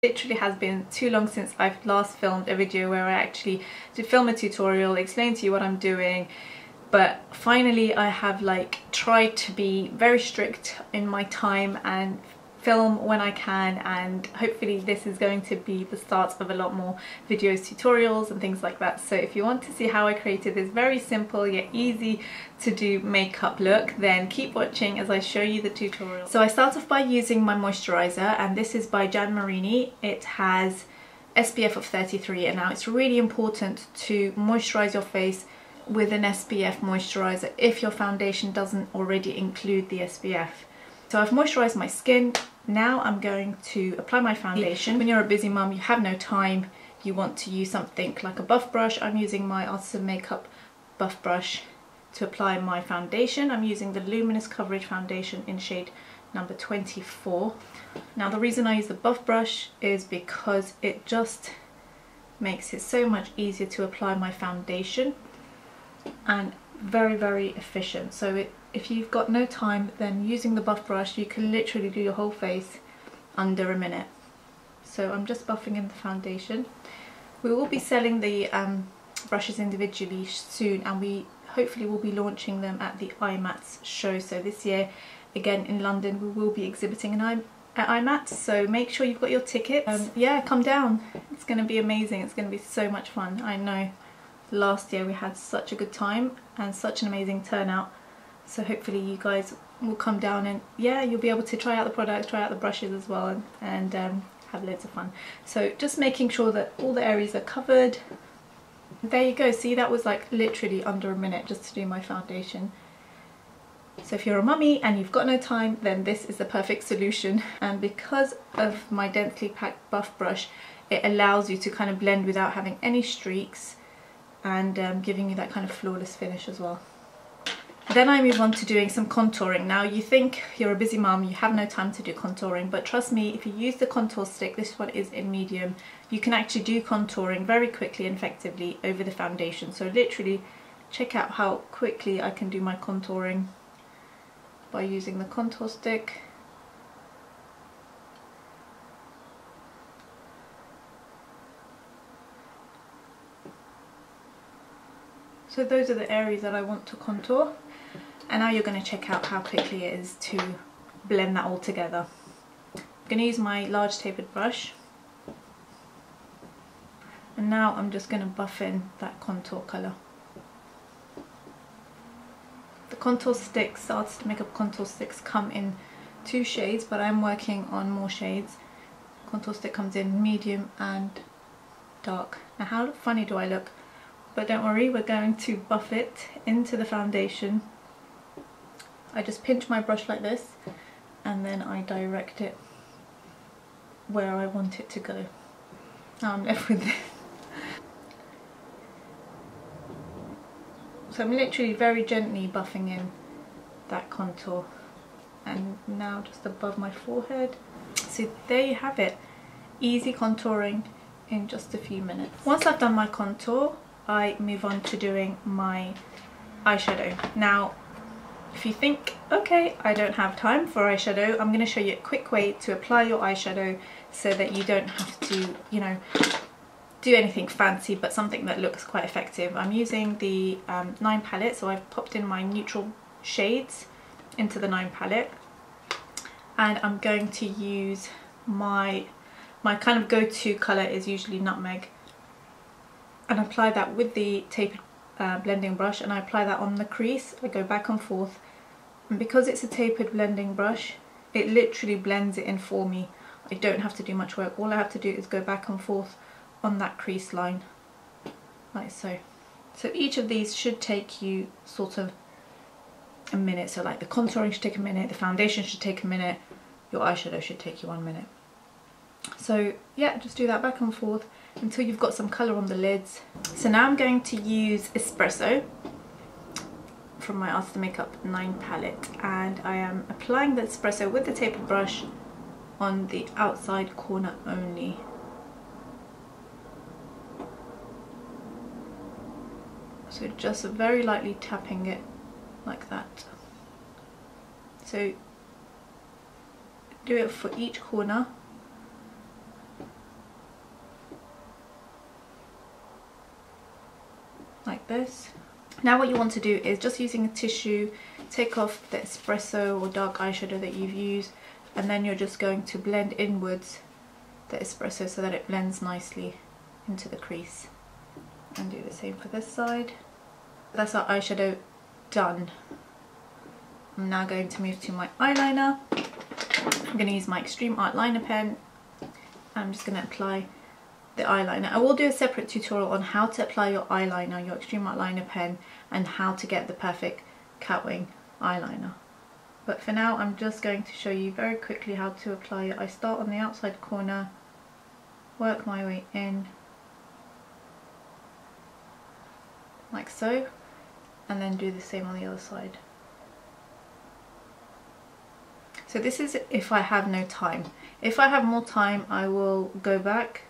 Literally has been too long since I've last filmed a video where I actually did film a tutorial, explain to you what I'm doing, but finally I have tried to be very strict in my time and film when I can, and hopefully this is going to be the start of a lot more videos, tutorials and things like that. So if you want to see how I created this very simple yet easy to do makeup look, then keep watching as I show you the tutorial. So I start off by using my moisturizer, and this is by Jan Marini. It has SPF of 33, and now it's really important to moisturize your face with an SPF moisturizer if your foundation doesn't already include the SPF. So I've moisturized my skin. Now I'm going to apply my foundation. When you're a busy mum, you have no time, you want to use something like a buff brush. I'm using my Artisan Makeup buff brush to apply my foundation. I'm using the Luminous Coverage Foundation in shade number 24. Now the reason I use the buff brush is because it just makes it so much easier to apply my foundation and very, very efficient. So if you've got no time, then using the buff brush you can literally do your whole face under a minute. So I'm just buffing in the foundation. We will be selling the brushes individually soon, and we hopefully will be launching them at the IMATS show. So this year again in London we will be exhibiting at IMATS, so make sure you've got your tickets. Yeah, come down, it's going to be amazing, it's going to be so much fun. I know last year we had such a good time and such an amazing turnout. So hopefully you guys will come down and yeah, you'll be able to try out the products, try out the brushes as well, and have loads of fun. So just making sure that all the areas are covered. There you go, see, that was literally under a minute just to do my foundation. So if you're a mummy and you've got no time, then this is the perfect solution. And because of my densely packed buff brush, it allows you to kind of blend without having any streaks, and giving you that kind of flawless finish as well. Then I move on to doing some contouring. Now you think you're a busy mum, you have no time to do contouring, but trust me, if you use the contour stick, this one is in medium, you can actually do contouring very quickly and effectively over the foundation. So literally check out how quickly I can do my contouring by using the contour stick. So those are the areas that I want to contour. And now you're going to check out how quickly it is to blend that all together. I'm going to use my large tapered brush. And now I'm just going to buff in that contour colour. The contour sticks, the Artisan Makeup contour sticks come in 2 shades, but I'm working on more shades. Contour stick comes in medium and dark. Now how funny do I look? But don't worry, we're going to buff it into the foundation. I just pinch my brush like this, and then I direct it where I want it to go. Now I'm left with this. So I'm literally very gently buffing in that contour, and now just above my forehead. So there you have it, easy contouring in just a few minutes. Once I've done my contour, I move on to doing my eyeshadow. Now if you think, okay, I don't have time for eyeshadow, I'm going to show you a quick way to apply your eyeshadow so that you don't have to, do anything fancy, but something that looks quite effective. I'm using the 9 palette, so I've popped in my neutral shades into the 9 palette, and I'm going to use my kind of go-to colour is usually Nutmeg, and apply that with the tapered blending brush, and I apply that on the crease. I go back and forth, and because it's a tapered blending brush, it literally blends it in for me. I don't have to do much work. All I have to do is go back and forth on that crease line, like so. So each of these should take you sort of a minute. So like the contouring should take a minute, the foundation should take a minute, your eyeshadow should take you 1 minute. So yeah, just do that back and forth until you've got some colour on the lids. So now I'm going to use Espresso from my Artisan Makeup 9 palette, and I am applying the Espresso with the tapered brush on the outside corner only. So just very lightly tapping it like that. So do it for each corner this. Now what you want to do is just using a tissue, take off the espresso or dark eyeshadow that you've used, and then you're just going to blend inwards the espresso so that it blends nicely into the crease. And do the same for this side. That's our eyeshadow done. I'm now going to move to my eyeliner. I'm going to use my Extreme Art liner pen. I'm just going to apply the eyeliner. I will do a separate tutorial on how to apply your eyeliner, your Extreme Art liner pen, and how to get the perfect catwing eyeliner. But for now I'm just going to show you very quickly how to apply it. I start on the outside corner, work my way in like so, and then do the same on the other side. So this is if I have no time. If I have more time, I will go back,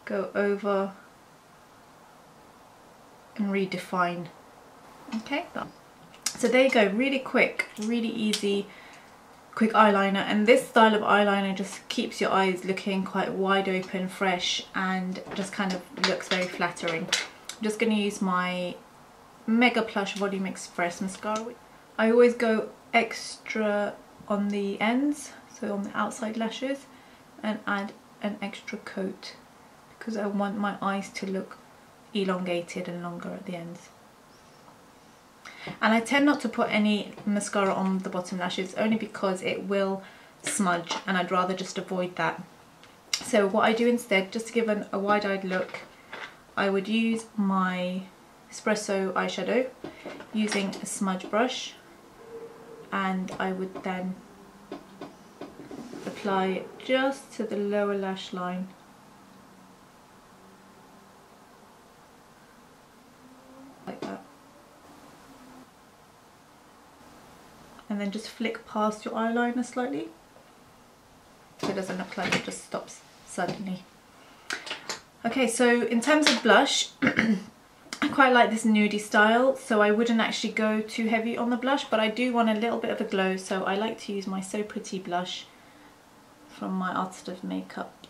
go over and redefine. Okay, so there you go, really quick, really easy, quick eyeliner. And this style of eyeliner just keeps your eyes looking quite wide open, fresh, and just kind of looks very flattering. I'm just going to use my Mega Plush Volume Express mascara. I always go extra on the ends, so on the outside lashes, and add an extra coat because I want my eyes to look elongated and longer at the ends. And I tend not to put any mascara on the bottom lashes only because it will smudge, and I'd rather just avoid that. So what I do instead, just to give a wide-eyed look, I would use my espresso eyeshadow using a smudge brush, and I would then apply it just to the lower lash line. Like that. And then just flick past your eyeliner slightly so it doesn't look like it just stops suddenly. Okay, so in terms of blush, I quite like this nudie style, so I wouldn't actually go too heavy on the blush, but I do want a little bit of a glow, so I like to use my So Pretty blush from my Artist of Makeup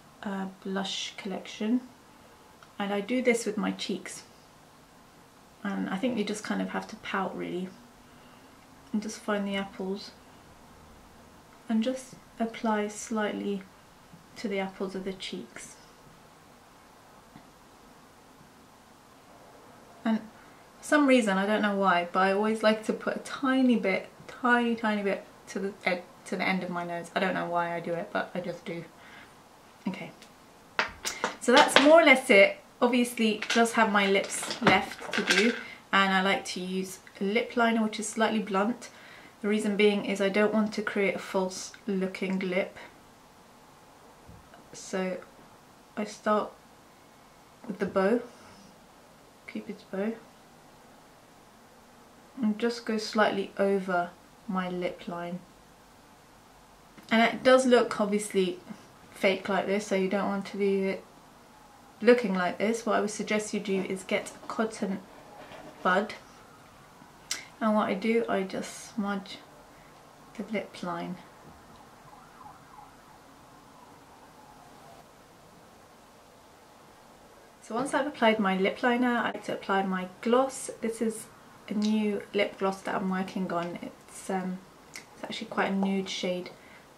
blush collection. And I do this with my cheeks. And I think you just kind of have to pout really. And just find the apples. And just apply slightly to the apples of the cheeks. And for some reason, I don't know why, but I always like to put a tiny bit to the end of my nose. I don't know why I do it, but I just do. Okay, so that's more or less it. Obviously, just have my lips left to do, and I like to use a lip liner which is slightly blunt. The reason being is I don't want to create a false looking lip. So I start with the bow, Cupid's bow, and just go slightly over my lip line. And it does look obviously fake like this, so you don't want to do it looking like this. What I would suggest you do is get a cotton bud, and what I do, I just smudge the lip line. So once I've applied my lip liner, I like to apply my gloss. This is a new lip gloss that I'm working on. It's actually quite a nude shade,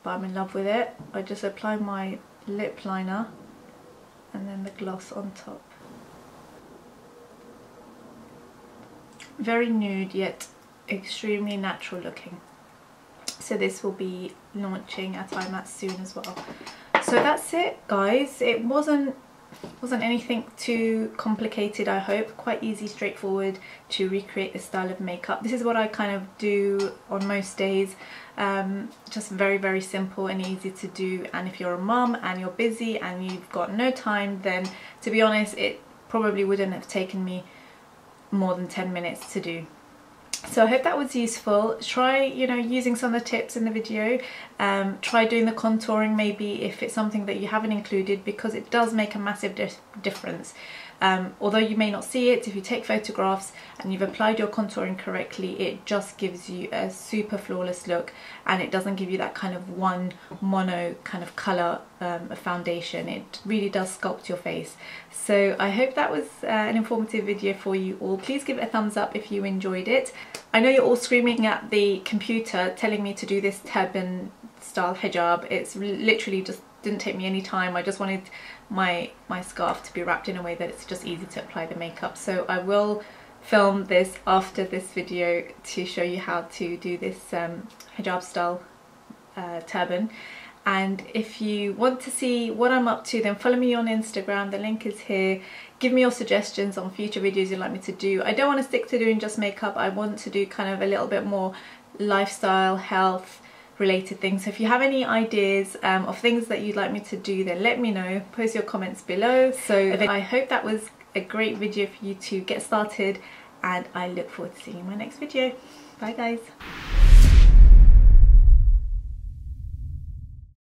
but I'm in love with it. I just apply my lip liner and then the gloss on top. Very nude yet extremely natural looking. So this will be launching at IMAT soon as well. So that's it, guys. It wasn't anything too complicated, I hope. Quite easy, straightforward to recreate this style of makeup. This is what I kind of do on most days. Just very simple and easy to do. And if you're a mum and you're busy and you've got no time, then to be honest, it probably wouldn't have taken me more than 10 minutes to do. So I hope that was useful. Try, using some of the tips in the video. Try doing the contouring maybe if it's something that you haven't included, because it does make a massive difference. Although you may not see it, if you take photographs and you've applied your contouring correctly, it just gives you a super flawless look, and it doesn't give you that kind of one mono kind of colour foundation. It really does sculpt your face. So I hope that was an informative video for you all. Please give it a thumbs up if you enjoyed it. I know you're all screaming at the computer telling me to do this turban style hijab. It's literally just didn't take me any time. I just wanted my scarf to be wrapped in a way that it's just easy to apply the makeup. So I will film this after this video to show you how to do this hijab style turban. And if you want to see what I'm up to, then follow me on Instagram. The link is here. Give me your suggestions on future videos you'd like me to do. I don't want to stick to doing just makeup. I want to do kind of a little bit more lifestyle, health related things. So if you have any ideas of things that you'd like me to do, then let me know. Post your comments below. So I hope that was a great video for you to get started, and I look forward to seeing you in my next video. Bye guys.